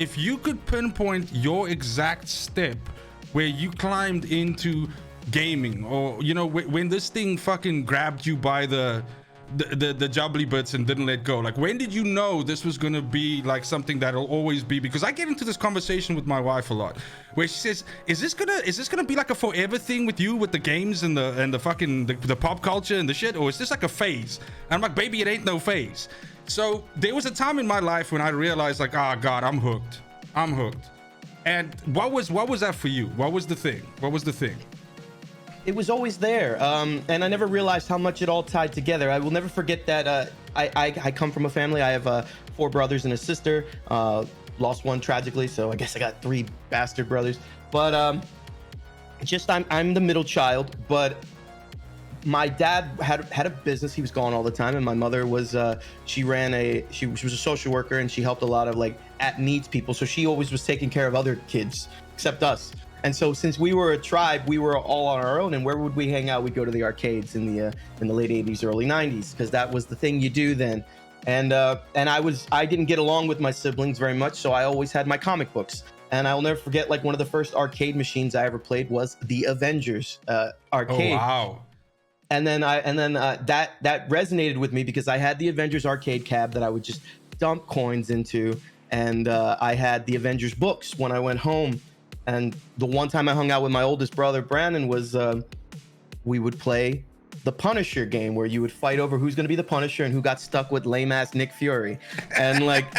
if you could pinpoint your exact step where you climbed into gaming, or you know, when this thing fucking grabbed you by the jubbly bits and didn't let go, like when did you know this was gonna be like something that'll always be? Because I get into this conversation with my wife a lot where she says, is this gonna be like a forever thing with you, with the games and the fucking the pop culture and the shit, or is this like a phase? And I'm like, baby, it ain't no phase. So there was a time in my life when I realized, like, oh god, I'm hooked. And what was that for you? What was the thing? It was always there, and I never realized how much it all tied together. I will never forget that I come from a family. I have 4 brothers and a sister. Lost one tragically, so I guess I got 3 bastard brothers. But I'm the middle child. But my dad had a business. He was gone all the time, and my mother was she was a social worker, and she helped a lot of like at needs people. So she always was taking care of other kids except us. And so since we were a tribe, we were all on our own. And where would we hang out? We'd go to the arcades in the late 80s, early 90s, because that was the thing you do then. And I didn't get along with my siblings very much, so I always had my comic books. And I'll never forget, like, one of the first arcade machines I ever played was the Avengers arcade. Oh wow. And then that resonated with me because I had the Avengers arcade cab that I would just dump coins into, and I had the Avengers books when I went home. And the one time I hung out with my oldest brother, Brandon, was we would play the Punisher game, where you would fight over who's going to be the Punisher and who got stuck with lame-ass Nick Fury. And like,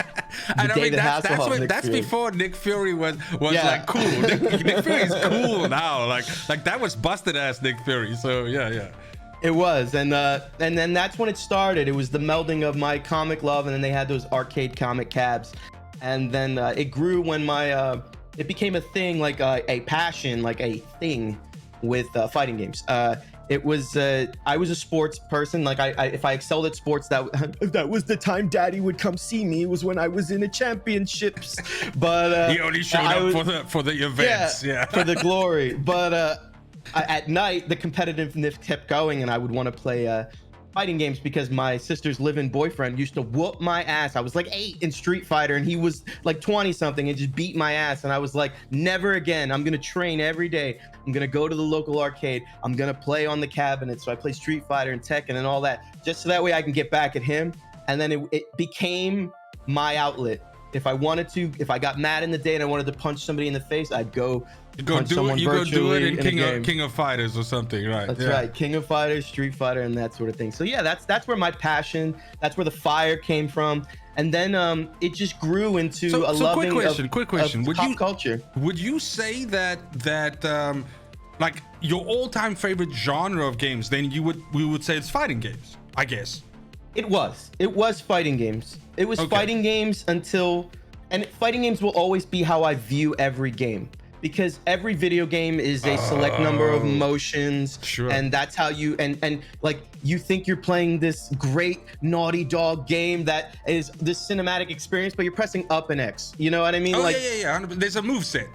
that's before Nick Fury was like cool. Nick Fury's cool now. Like that was busted-ass Nick Fury. So yeah. It was, and then that's when it started. It was the melding of my comic love, and then they had those arcade comic cabs. And then it grew when it became a thing, like a passion, like a thing with fighting games. It was I was a sports person. Like if I excelled at sports, that was the time Daddy would come see me. It was when I was in the championships. But he only showed up for the events, yeah. For the glory. But at night, the competitiveness kept going, and I would want to play fighting games because my sister's live-in boyfriend used to whoop my ass. I was like 8 in Street Fighter, and he was like 20 something and just beat my ass. And I was like, never again. I'm gonna train every day. I'm gonna go to the local arcade. I'm gonna play on the cabinet. So I play Street Fighter and Tekken and all that, just so that way I can get back at him. And then it became my outlet. If I got mad in the day and I wanted to punch somebody in the face, I'd go punch someone virtually in King of Fighters or something, right? That's right, King of Fighters, Street Fighter, and that sort of thing. So yeah, that's where my passion, that's where the fire came from, and then it just grew into a loving quick question. Of pop culture. Would you say that like your all-time favorite genre of games, then we would say it's fighting games, I guess? It was fighting games. It was fighting games and fighting games will always be how I view every game, because every video game is a select number of motions. Sure. And that's how you and like you think you're playing this great Naughty Dog game that is this cinematic experience, but you're pressing up and X. You know what I mean? Yeah. There's a move set.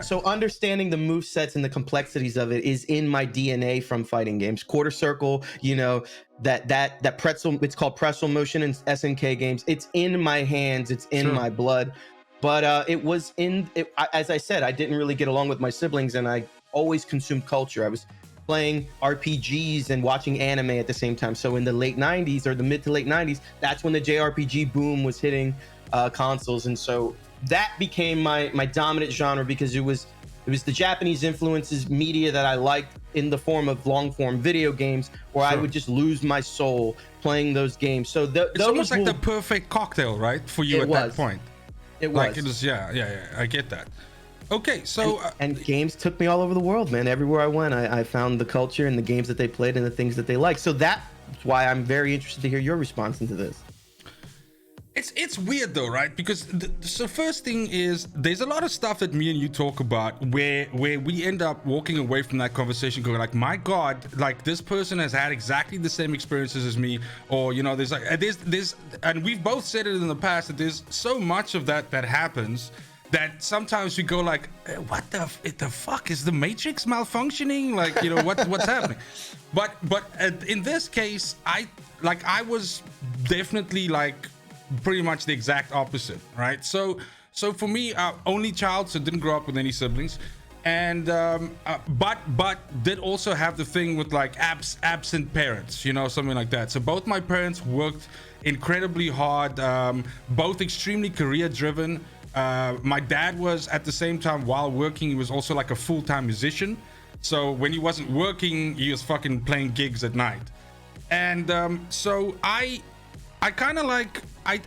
So understanding the move sets and the complexities of it is in my DNA from fighting games. Quarter circle, you know, that pretzel, it's called pretzel motion in SNK games. It's in my hands, it's in my blood. But as I said, I didn't really get along with my siblings, and I always consumed culture. I was playing RPGs and watching anime at the same time. So in the late 90s, or the mid to late 90s, that's when the JRPG boom was hitting consoles. And so that became my dominant genre, because it was the Japanese influences media that I liked in the form of long form video games, where I would just lose my soul playing those games. So it's almost like the perfect cocktail, right, for you at that point. It was. Like it was, yeah. I get that. Okay, so and games took me all over the world, man. Everywhere I went, I found the culture and the games that they played and the things that they liked. So that's why I'm very interested to hear your response into this. It's weird though, right? Because so first thing is, there's a lot of stuff that me and you talk about where we end up walking away from that conversation going like, my God, like this person has had exactly the same experiences as me, or you know, there's and we've both said it in the past, that there's so much of that happens that sometimes we go like, what the fuck, is the Matrix malfunctioning? Like, you know, what's happening? But in this case, I was definitely like pretty much the exact opposite, right? So for me, only child, so didn't grow up with any siblings, and but did also have the thing with like absent parents, you know, something like that. So both my parents worked incredibly hard, both extremely career driven. My dad was, at the same time, while working, he was also like a full-time musician. So when he wasn't working, he was fucking playing gigs at night. And so I kind of like, I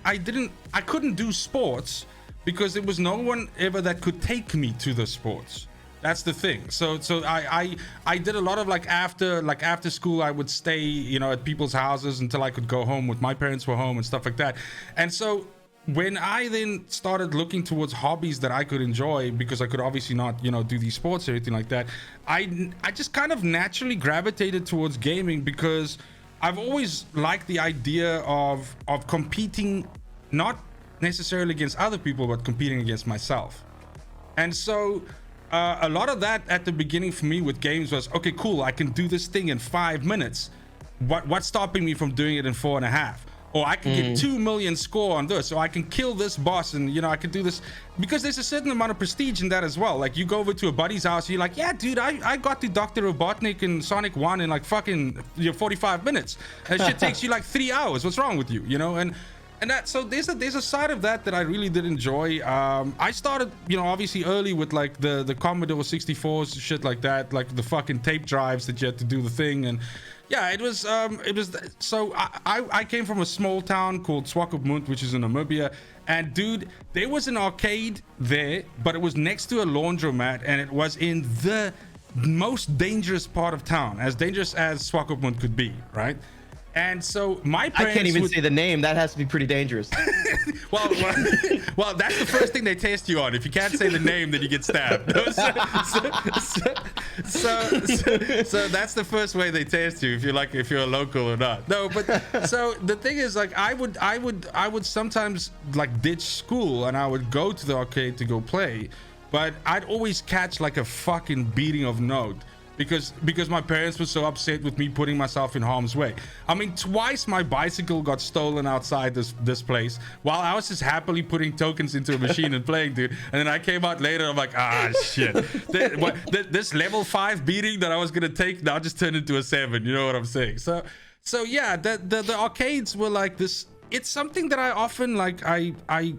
couldn't do sports because there was no one ever that could take me to the sports. That's the thing. So I did a lot of like after school, I would stay, you know, at people's houses until I could go home with my parents were home and stuff like that. And so when I then started looking towards hobbies that I could enjoy, because I could obviously not, you know, do these sports or anything like that, I just kind of naturally gravitated towards gaming because I've always liked the idea of competing, not necessarily against other people, but competing against myself. And so a lot of that at the beginning for me with games was, okay, cool, I can do this thing in 5 minutes. What's stopping me from doing it in 4.5? Or I can get 2 million score on this, or I can kill this boss, and, you know, I can do this. Because there's a certain amount of prestige in that as well. Like, you go over to a buddy's house, you're like, yeah, dude, I got to Dr. Robotnik and Sonic 1 in like fucking 45 minutes. That shit takes you like 3 hours. What's wrong with you, you know? And that, so there's a side of that I really did enjoy. I started, you know, obviously early with like the Commodore 64s, shit like that, like the fucking tape drives that you had to do the thing. And yeah, it was so I came from a small town called Swakopmund, which is in Namibia, and dude, there was an arcade there, but it was next to a laundromat, and it was in the most dangerous part of town, as dangerous as Swakopmund could be, right? And so my parents, I can't even say the name. That has to be pretty dangerous. well, that's the first thing they test you on. If you can't say the name, then you get stabbed. So that's the first way they test you, if you're a local or not. No, but so the thing is, like, I would sometimes like ditch school and I would go to the arcade to go play, but I'd always catch like a fucking beating of note. Because my parents were so upset with me putting myself in harm's way. I mean, twice my bicycle got stolen outside this place while I was just happily putting tokens into a machine and playing, dude. And then I came out later, I'm like, shit. This level 5 beating that I was gonna take now just turned into a 7. You know what I'm saying? So yeah, the arcades were like this. It's something that I often like. I'm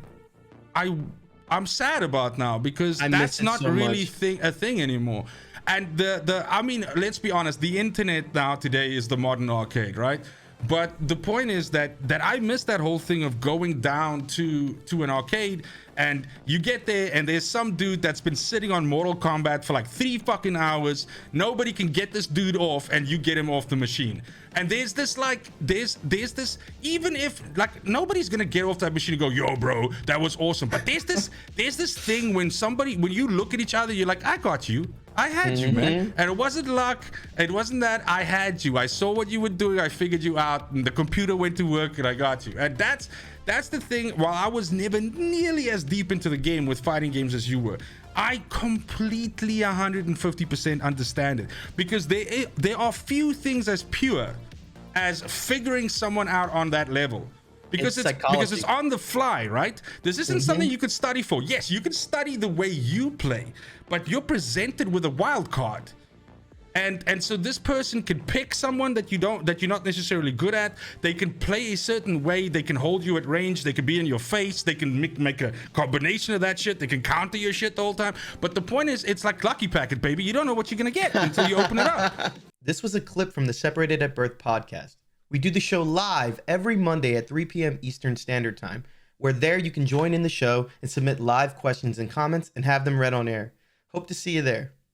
sad about now because that's not so really a thing anymore. And I mean, let's be honest, the internet now today is the modern arcade, right? But the point is that I miss that whole thing of going down to an arcade and you get there and there's some dude that's been sitting on Mortal Kombat for like 3 fucking hours. Nobody can get this dude off and you get him off the machine. And there's this like, there's this, even if like nobody's gonna get off that machine and go, yo bro, that was awesome. But there's this thing when you look at each other, you're like, I got you. I had you, man. And it wasn't luck. It wasn't that. I had you. I saw what you were doing. I figured you out, and the computer went to work, and I got you. And that's the thing. While I was never nearly as deep into the game with fighting games as you were, I completely 150% understand it, because there are few things as pure as figuring someone out on that level. Because it's on the fly, right? This isn't something you could study for. Yes, you can study the way you play, but you're presented with a wild card. And so this person can pick someone that you're not necessarily good at. They can play a certain way. They can hold you at range. They can be in your face. They can make a combination of that shit. They can counter your shit the whole time. But the point is, it's like Lucky Packet, baby. You don't know what you're gonna get until you open it up. This was a clip from the Separated at Birth podcast. We do the show live every Monday at 3 p.m. Eastern Standard Time, where there you can join in the show and submit live questions and comments and have them read on air. Hope to see you there.